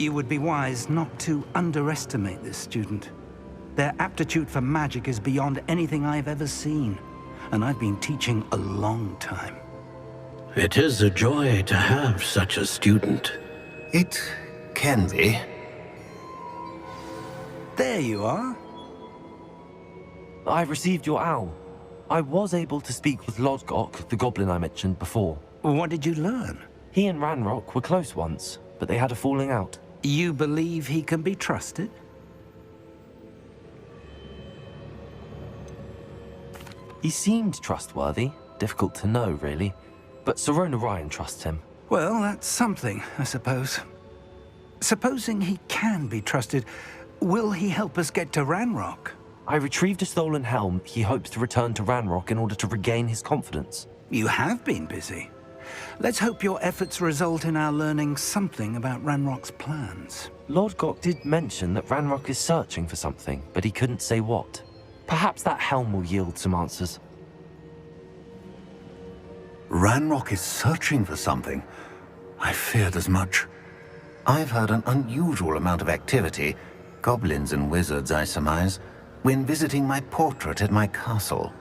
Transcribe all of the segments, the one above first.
You would be wise not to underestimate this student. Their aptitude for magic is beyond anything I've ever seen, and I've been teaching a long time. It is a joy to have such a student. It can be. There you are. I've received your owl. I was able to speak with Lodgok, the goblin I mentioned before. What did you learn? He and Ranrock were close once, but they had a falling out. You believe he can be trusted? He seemed trustworthy. Difficult to know, really. But Sirona Ryan trusts him. Well, that's something, I suppose. Supposing he can be trusted, will he help us get to Ranrock? I retrieved a stolen helm. He hopes to return to Ranrock in order to regain his confidence. You have been busy. Let's hope your efforts result in our learning something about Ranrock's plans. Lodgok did mention that Ranrock is searching for something, but he couldn't say what. Perhaps that helm will yield some answers. Ranrock is searching for something. I feared as much. I've heard an unusual amount of activity, goblins and wizards, I surmise, when visiting my portrait at my castle.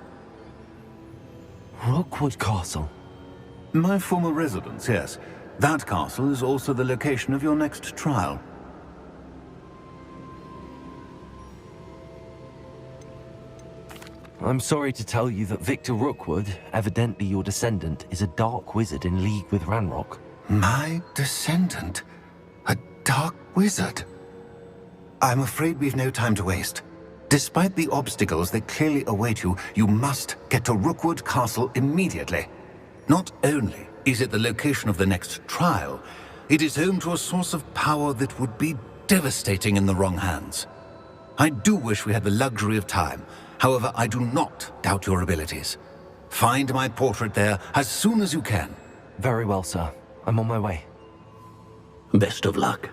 Rookwood Castle? My former residence, yes. That castle is also the location of your next trial. I'm sorry to tell you that Victor Rookwood, evidently your descendant, is a dark wizard in league with Ranrock. My descendant? A dark wizard? I'm afraid we've no time to waste. Despite the obstacles that clearly await you, you must get to Rookwood Castle immediately. Not only is it the location of the next trial, it is home to a source of power that would be devastating in the wrong hands. I do wish we had the luxury of time. However, I do not doubt your abilities. Find my portrait there as soon as you can. Very well, sir. I'm on my way. Best of luck.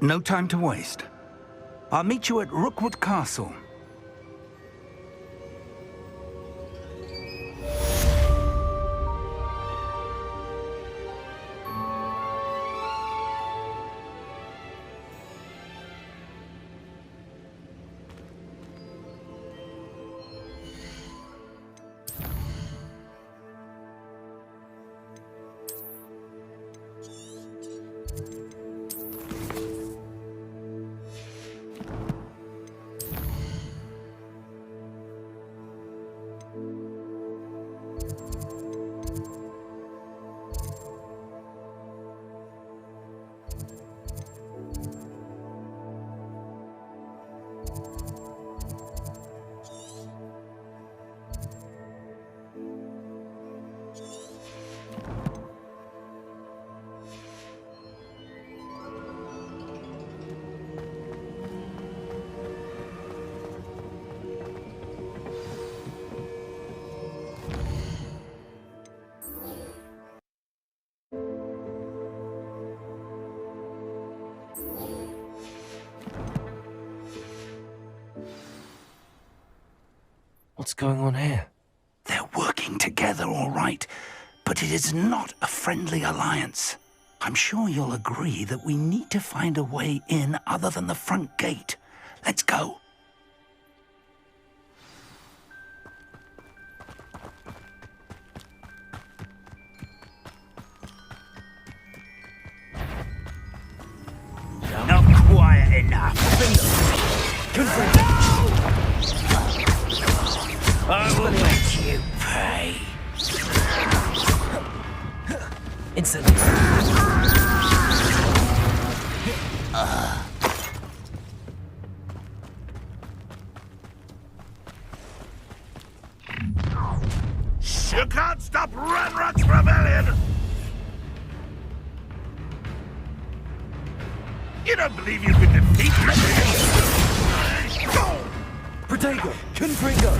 No time to waste. I'll meet you at Rookwood Castle. What's going on here? They're working together, all right, but it is not a friendly alliance. I'm sure you'll agree that we need to find a way in other than the front gate. Let's go. Not quiet enough. I will make you pay. Instantly. You can't stop Ranrock's rebellion! You don't believe you can defeat me? Go! Protego! Confringo!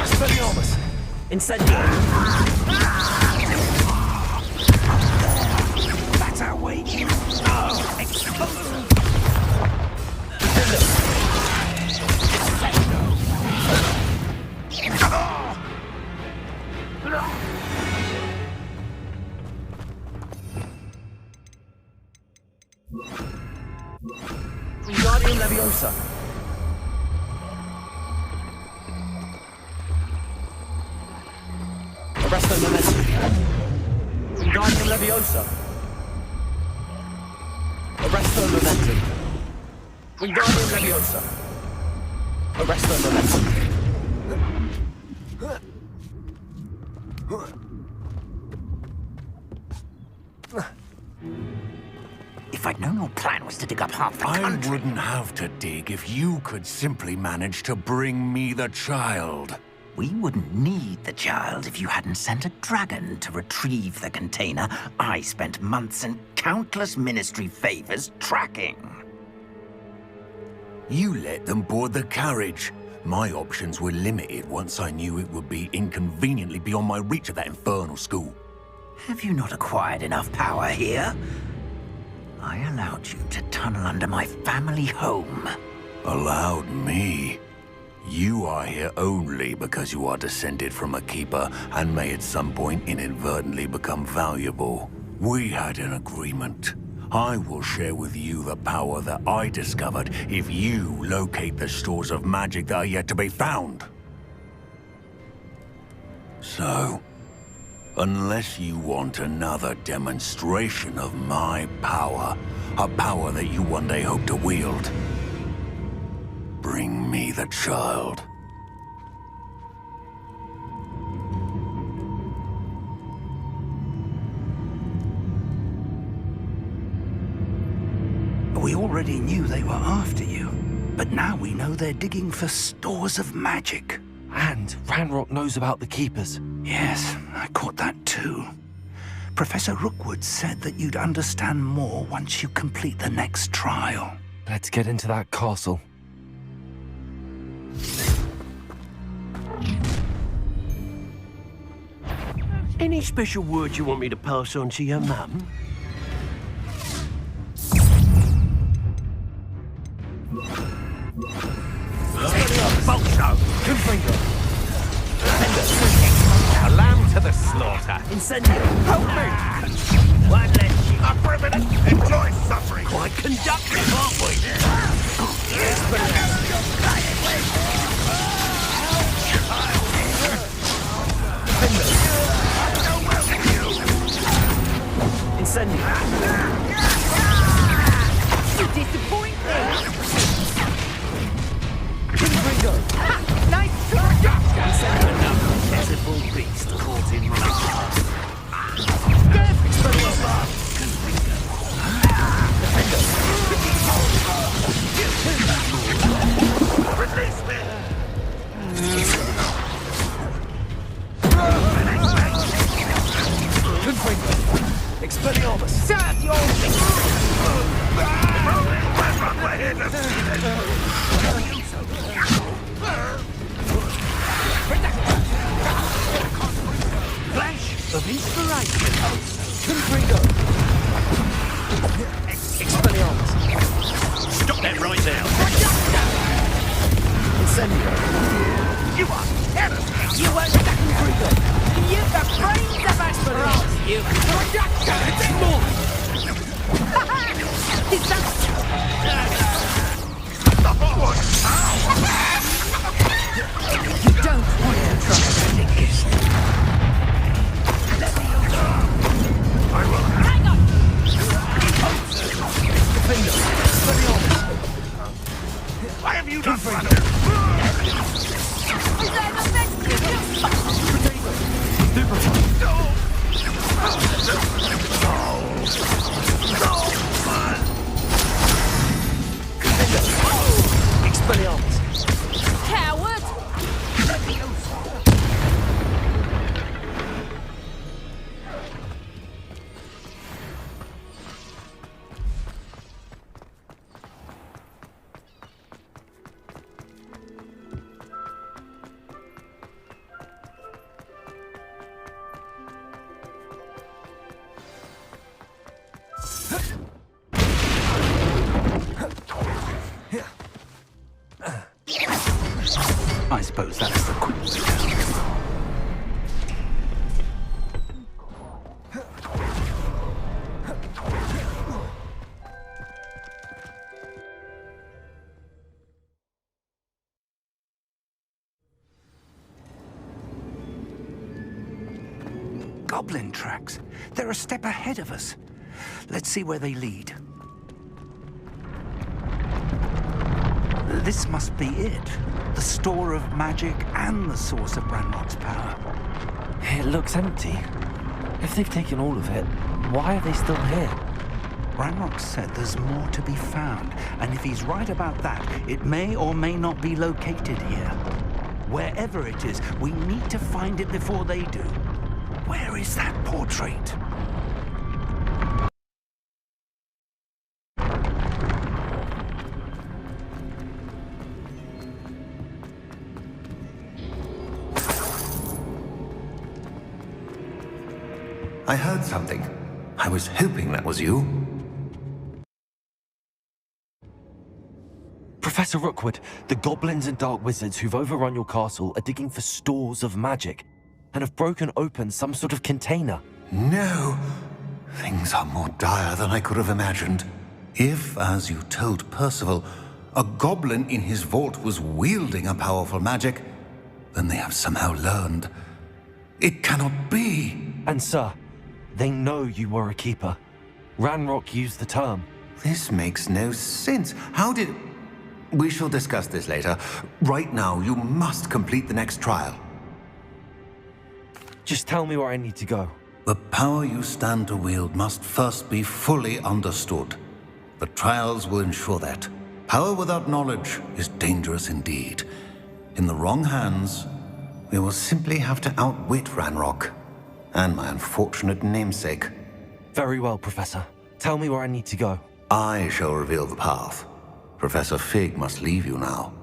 Expelliarmus! Incendio! That's our way. Expose. Wingardium Leviosa. Arresto Momentum. Wingardium Leviosa. Arresto Momentum. Wingardium Leviosa. Arresto Momentum. If I'd known your plan was to dig up half the I country... wouldn't have to dig if you could simply manage to bring me the child. We wouldn't need the child if you hadn't sent a dragon to retrieve the container I spent months and countless ministry favors tracking. You let them board the carriage. My options were limited once I knew it would be inconveniently beyond my reach at that infernal school. Have you not acquired enough power here? I allowed you to tunnel under my family home. Allowed me? You are here only because you are descended from a keeper and may at some point inadvertently become valuable. We had an agreement. I will share with you the power that I discovered if you locate the stores of magic that are yet to be found. So, unless you want another demonstration of my power, a power that you one day hope to wield, bring me the child. We already knew they were after you, but now we know they're digging for stores of magic. And Ranrock knows about the Keepers. Yes, I caught that too. Professor Rookwood said that you'd understand more once you complete the next trial. Let's get into that castle. Any special words you want me to pass on to your mum? Bolso! Confringo. A lamb to the slaughter. Incendio. Help me! One less sheep. Up for a minute. Enjoy suffering. Quite conductive, aren't we? Incendio. Disappointing. Confringo. Nice shot. Another pitiful beast caught in my Release me! Confringo. Expelliarmus. Serve your Ranrock, we're here to see it! Flash of inspiration. Confringo. Expelliarmus. Stop that right now! Incendio. You are terrible! You won't Confringo. You've the brains of us for us. You. Disaster. You don't want to try this. I will Hang on. Confringo. Expelliarmus. Why have you done fun? Is that the best you Expelliarmus. Coward. I suppose that's the quick way down. goblin tracks. They're a step ahead of us. Let's see where they lead. This must be it. The store of magic and the source of Ranrock's power. It looks empty. If they've taken all of it, why are they still here? Ranrock said there's more to be found, and if he's right about that, it may or may not be located here. Wherever it is, we need to find it before they do. Where is that portrait? I heard something. I was hoping that was you. Professor Rookwood, the goblins and dark wizards who've overrun your castle are digging for stores of magic and have broken open some sort of container. No! Things are more dire than I could have imagined. If, as you told Percival, a goblin in his vault was wielding a powerful magic, then they have somehow learned. It cannot be! And sir, they know you were a keeper. Ranrock used the term. This makes no sense. How did... We shall discuss this later. Right now, you must complete the next trial. Just tell me where I need to go. The power you stand to wield must first be fully understood. The trials will ensure that. Power without knowledge is dangerous indeed. In the wrong hands, we will simply have to outwit Ranrock and my unfortunate namesake. Very well, Professor. Tell me where I need to go. I shall reveal the path. Professor Fig must leave you now.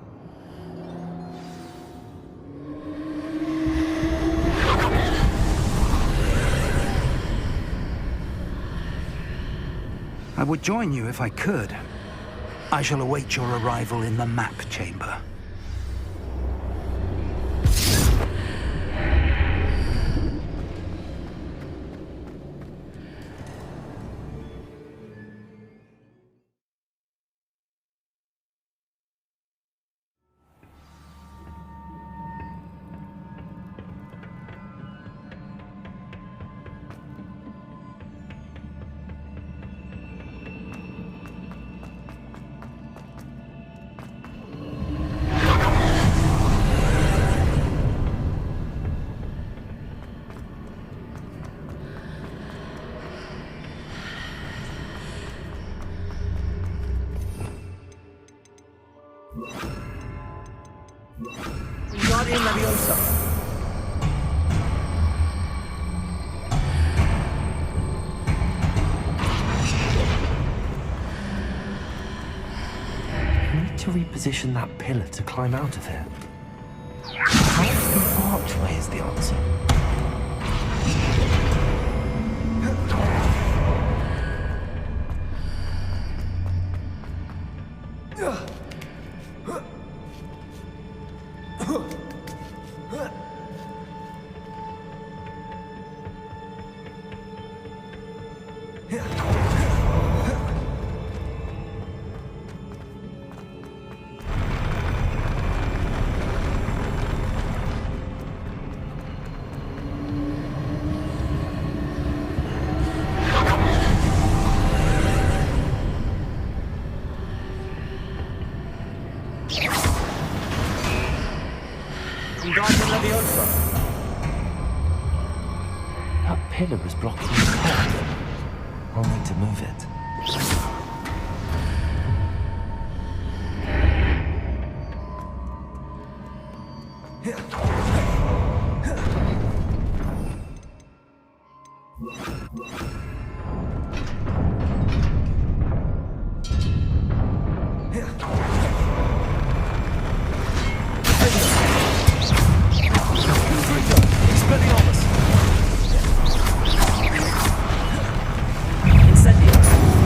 I would join you if I could. I shall await your arrival in the map chamber. Wingardium Leviosa. I need to reposition that pillar to climb out of here. Perhaps the archway is the answer. Wingardium Leviosa. That pillar is blocking the path. I'll need to move it. Incendio.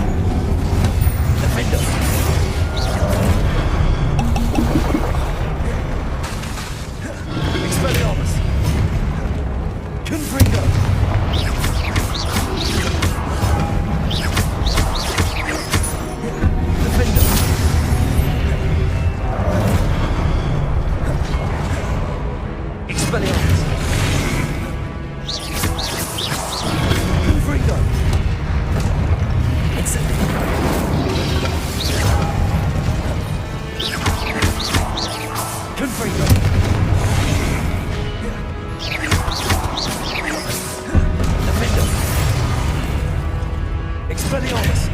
Expelliarmus!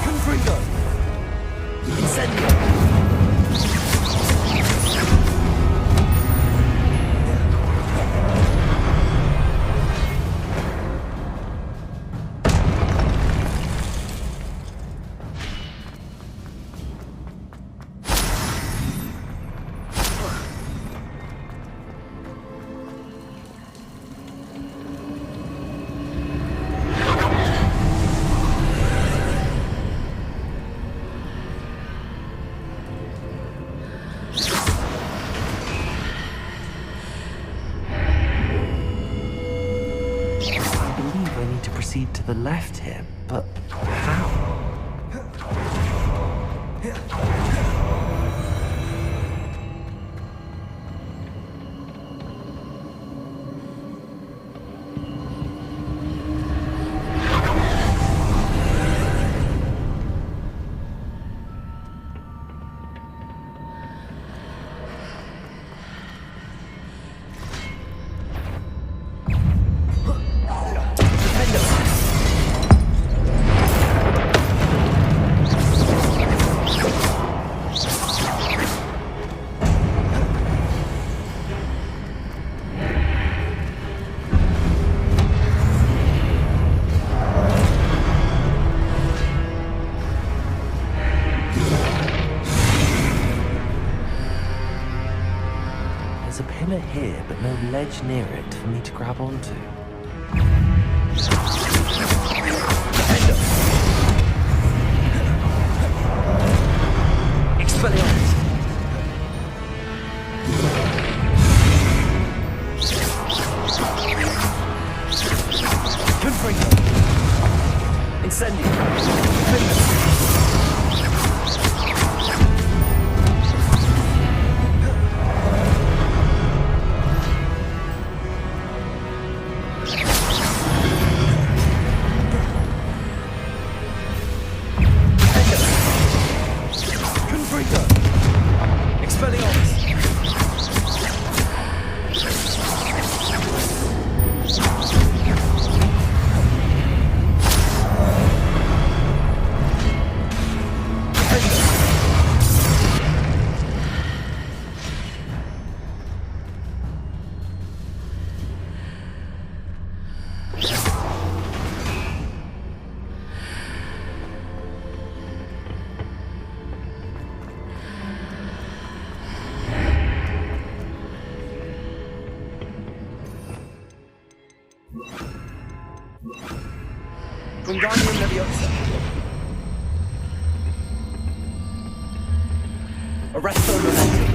Confringo! Incendio! Proceed to the left here, but how? There's a pillar here, but no ledge near it for me to grab onto. Expelliarmus! Confringo! Incendio! Wingardium Leviosa. Arresto Momentum.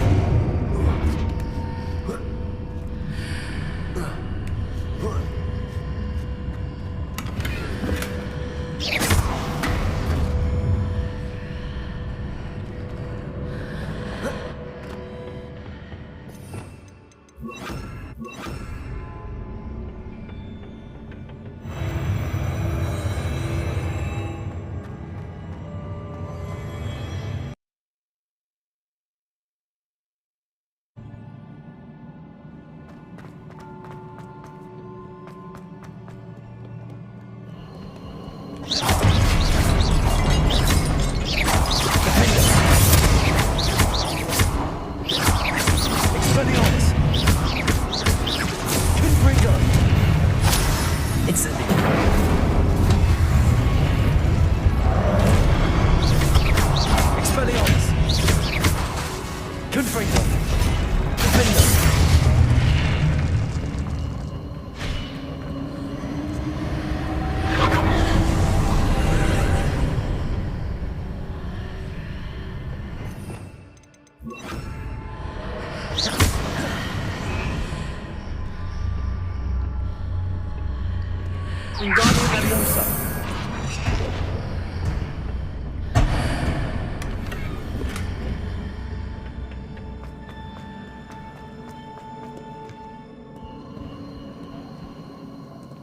Wingardium Leviosa.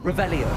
Revelio.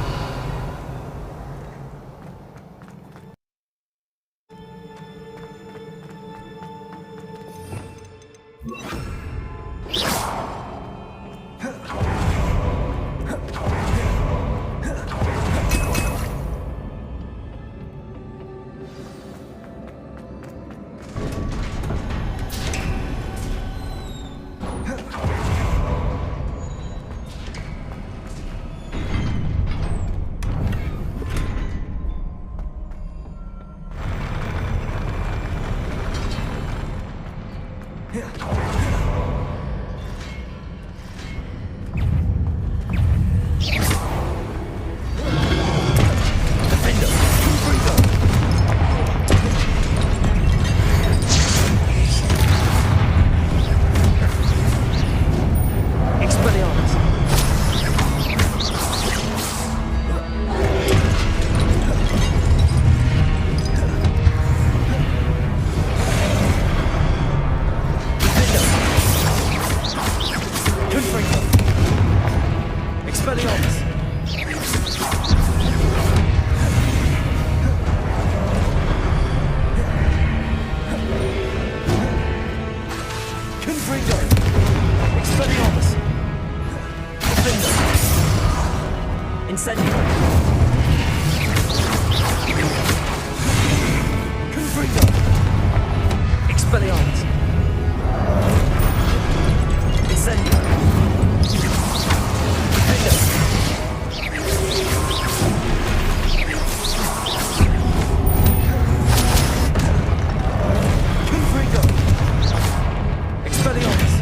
Incendio. Confringo. Expelliarmus. Incendio. Defender. Confringo. Expelliarmus.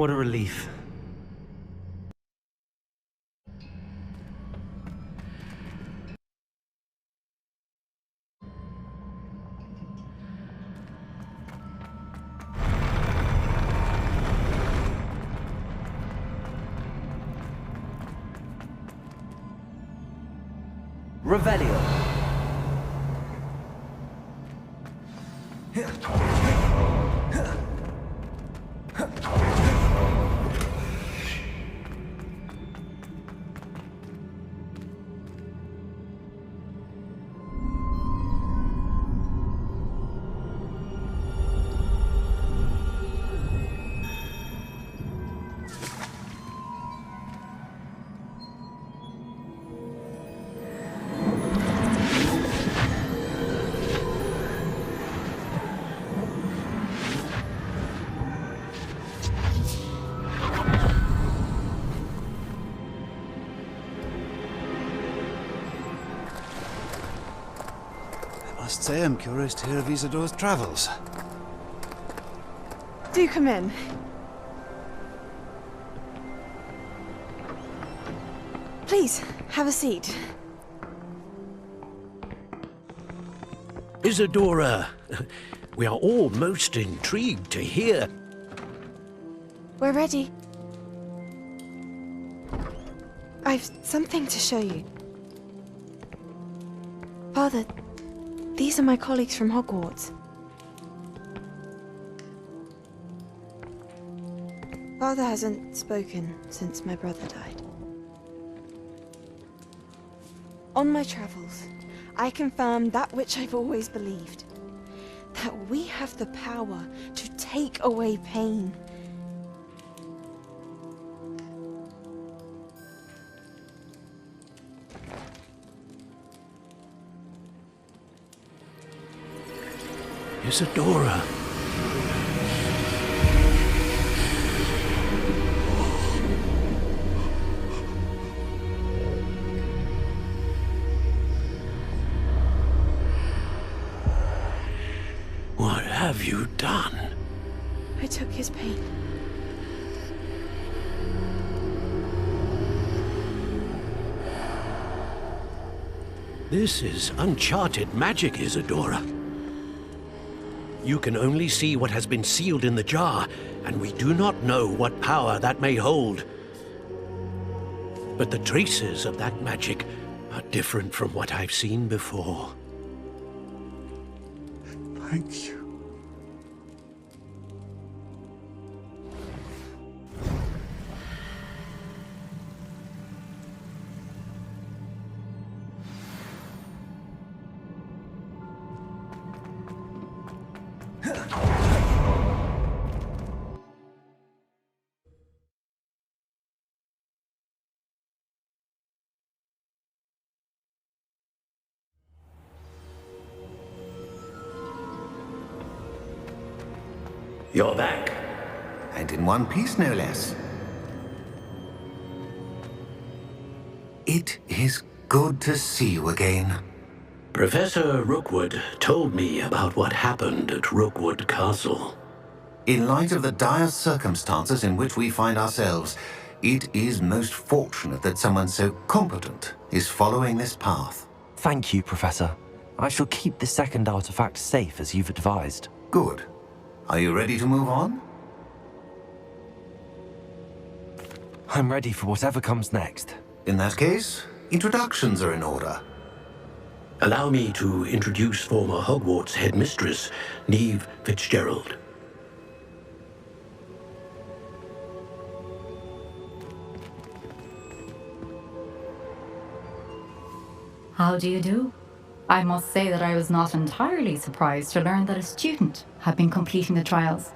What a relief. Revelio. must say I'm curious to hear of Isadora's travels. Do come in. Please, have a seat. Isadora, we are all most intrigued to hear. We're ready. I've something to show you. Father, these are my colleagues from Hogwarts. Father hasn't spoken since my brother died. On my travels, I confirmed that which I've always believed. That we have the power to take away pain. Isadora. What have you done? I took his pain. This is uncharted magic, Isadora. You can only see what has been sealed in the jar, and we do not know what power that may hold. But the traces of that magic are different from what I've seen before. Thank you. You're back. And in one piece, no less. It is good to see you again. Professor Rookwood told me about what happened at Rookwood Castle. In light of the dire circumstances in which we find ourselves, it is most fortunate that someone so competent is following this path. Thank you, Professor. I shall keep the second artifact safe as you've advised. Good. Are you ready to move on? I'm ready for whatever comes next. In that case, introductions are in order. Allow me to introduce former Hogwarts headmistress, Neve Fitzgerald. How do you do? I must say that I was not entirely surprised to learn that a student had been completing the trials.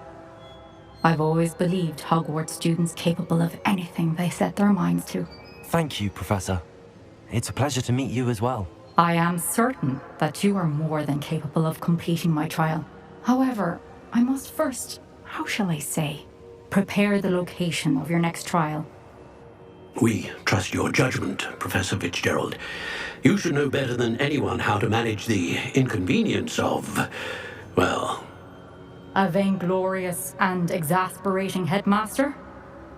I've always believed Hogwarts students capable of anything they set their minds to. Thank you, Professor. It's a pleasure to meet you as well. I am certain that you are more than capable of completing my trial. However, I must first, how shall I say, prepare the location of your next trial. We trust your judgment, Professor Fitzgerald. You should know better than anyone how to manage the inconvenience of, well... A vainglorious and exasperating headmaster?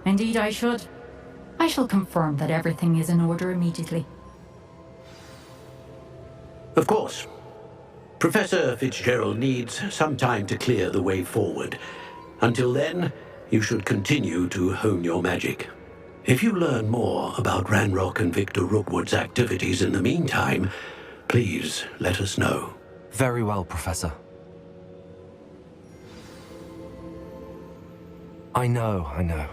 Indeed I should. I shall confirm that everything is in order immediately. Of course. Professor Fitzgerald needs some time to clear the way forward. Until then, you should continue to hone your magic. If you learn more about Ranrock and Victor Rookwood's activities in the meantime, please let us know. Very well, Professor. I know.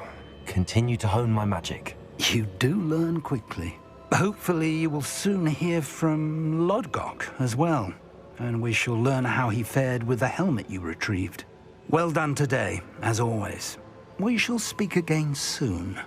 Continue to hone my magic. You do learn quickly. Hopefully you will soon hear from Lodgok as well, and we shall learn how he fared with the helmet you retrieved. Well done today, as always. We shall speak again soon.